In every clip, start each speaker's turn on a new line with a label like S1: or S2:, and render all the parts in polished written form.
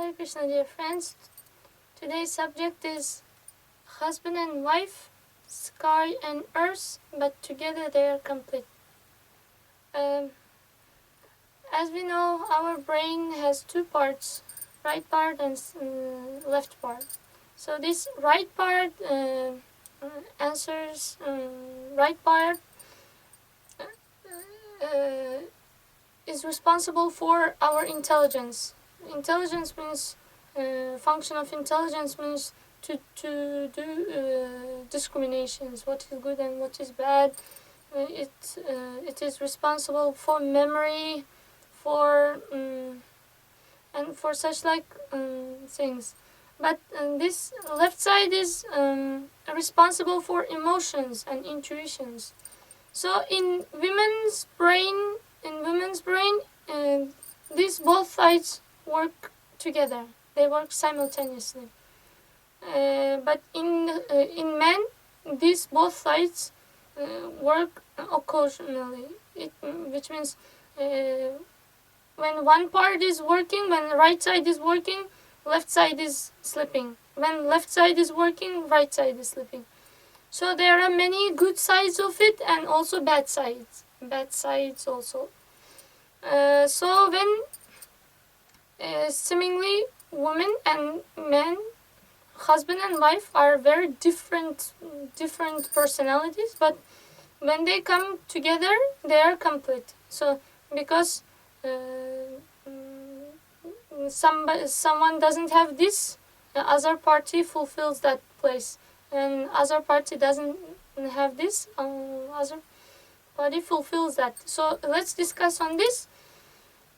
S1: Hare Krishna, dear friends. Today's subject is husband and wife, sky and earth, but together they are complete. As we know, our brain has two parts, right part and left part. So this right part answers right part is responsible for our intelligence. Intelligence means function of intelligence means to do discriminations, what is good and what is bad. It is responsible for memory, for and for such like things. But this left side is responsible for emotions and intuitions. So in women's brain, these both sides work together. They work simultaneously. But in men, these both sides work occasionally. Which means when one part is working, when the right side is working, left side is sleeping. When left side is working, right side is sleeping. So there are many good sides of it and also bad sides. Bad sides also. So when seemingly women and men, husband and wife are very different personalities, but when they come together, they are complete. So because someone doesn't have this, the other party fulfills that place, and other party doesn't have this, other party fulfills that. So let's discuss on this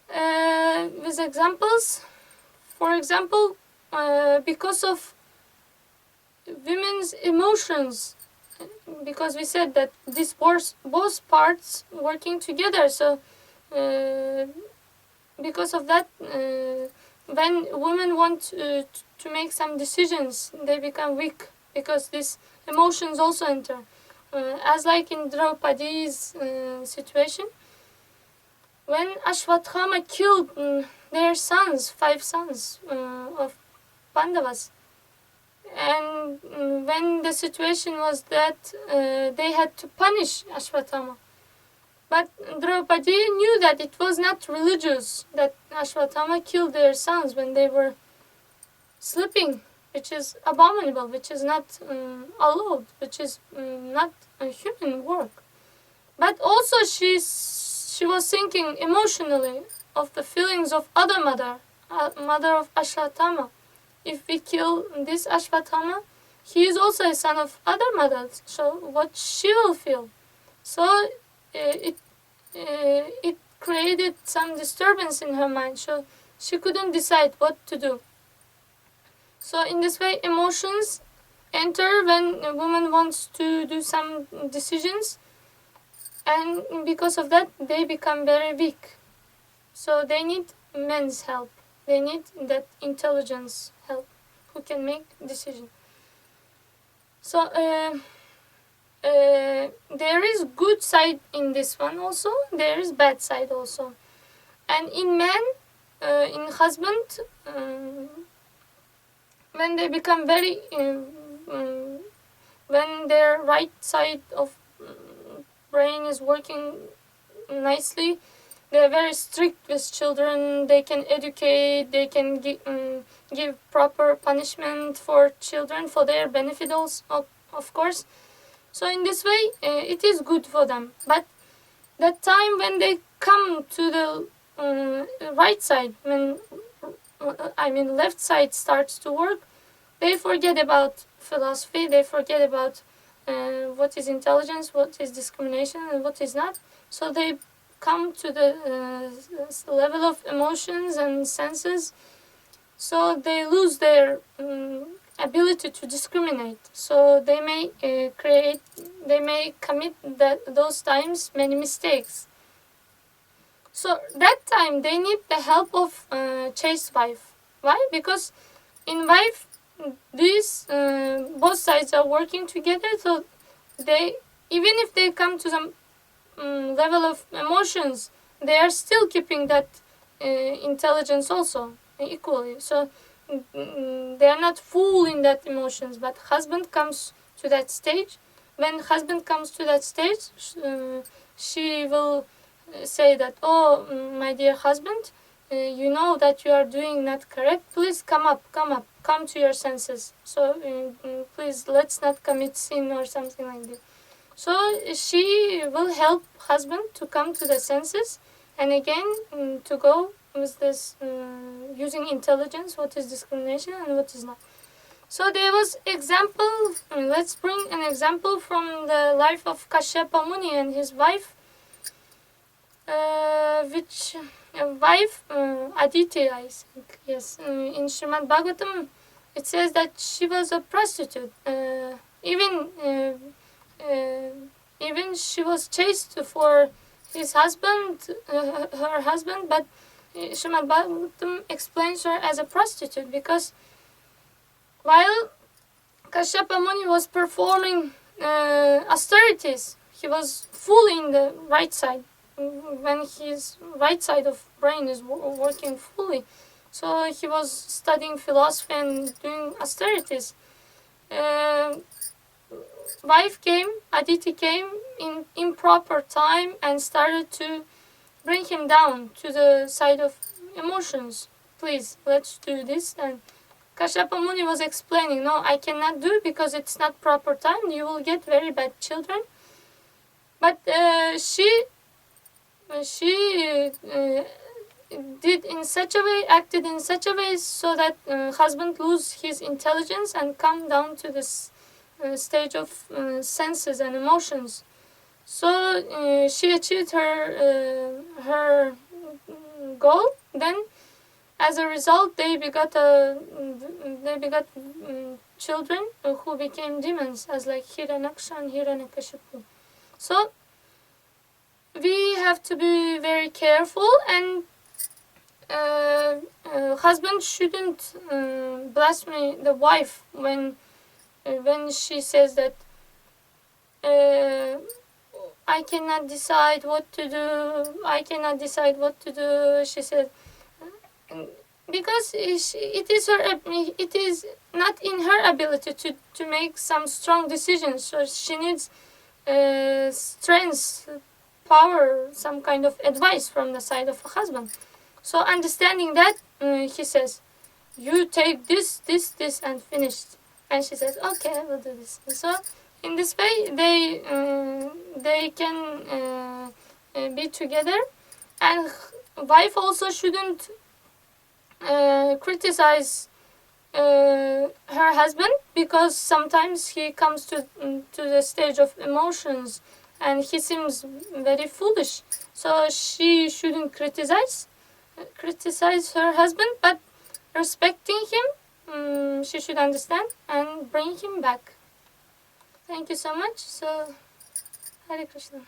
S1: with examples. For example, because of women's emotions, because we said that this both parts working together, so because of that, when women want to make some decisions, they become weak because these emotions also enter. As like in Draupadi's situation, when Ashwatthama killed their sons, 5 sons of Pandavas, and when the situation was that they had to punish Ashwatthama. But Draupadi knew that it was not religious, that Ashwatthama killed their sons when they were sleeping, which is abominable, which is not allowed, which is not a human work. But also she was thinking emotionally of the feelings of other mother of Ashwatthama. If we kill this Ashwatthama, he is also a son of other mothers, so what she will feel. So it created some disturbance in her mind, so she couldn't decide what to do. So in this way, emotions enter when a woman wants to do some decisions, and because of that, they become very weak. So they need men's help. They need that intelligence help who can make decisions. So there is good side in this one also. There is bad side also. And in men, in husband, when they become very, when their right side of brain is working nicely, they're very strict with children. They can educate. They can give proper punishment for children for their benefit also, of course. So in this way, it is good for them. But that time when they come to the right side, when left side starts to work, they forget about philosophy. They forget about what is intelligence, what is discrimination, and what is not. So they come to the level of emotions and senses. So they lose their ability to discriminate. So they may commit those times many mistakes. So that time they need the help of chaste wife. Why? Because in wife, these both sides are working together. So they, even if they come to some level of emotions, they are still keeping that intelligence also. equally. So they are not full in that emotions, but husband comes to that stage. When husband comes to that stage, she will say that, oh, my dear husband, you know that you are doing not correct. Please come to your senses. So please, let's not commit sin or something like this. So she will help husband to come to the senses, and again to go with this using intelligence, what is discrimination and what is not. So there was example. Let's bring an example from the life of Kashyapa Muni and his wife, which wife Aditi, I think. Yes, in Srimad Bhagavatam, it says that she was a prostitute. Even she was chaste for his husband, her husband, but Srimad Bhagavatam explains her as a prostitute because while Kashyapa Muni was performing austerities, he was fully in the right side, when his right side of brain is working fully. So he was studying philosophy and doing austerities. Wife came, Aditi came in improper time and started to bring him down to the side of emotions. Please, let's do this. And Kashyapa Muni was explaining, no, I cannot do it because it's not proper time. You will get very bad children. But she did in such a way, acted in such a way so that husband lose his intelligence and come down to this stage of senses and emotions. So she achieved her goal. Then, as a result, they begot children who became demons, as like Hiranyaksha and Hiranyakashipu. So we have to be very careful, and husband shouldn't blaspheme the wife when she says that I cannot decide what to do. She said, because it is not in her ability to make some strong decisions. So she needs strength, power, some kind of advice from the side of a husband. So understanding that, he says, you take this, and finished. And she says, okay, I will do this. And so in this way, they can be together. And wife also shouldn't criticize her husband, because sometimes he comes to the stage of emotions and he seems very foolish. So she shouldn't criticize her husband, but respecting him, she should understand and bring him back. Thank you so much. So, Hare Krishna.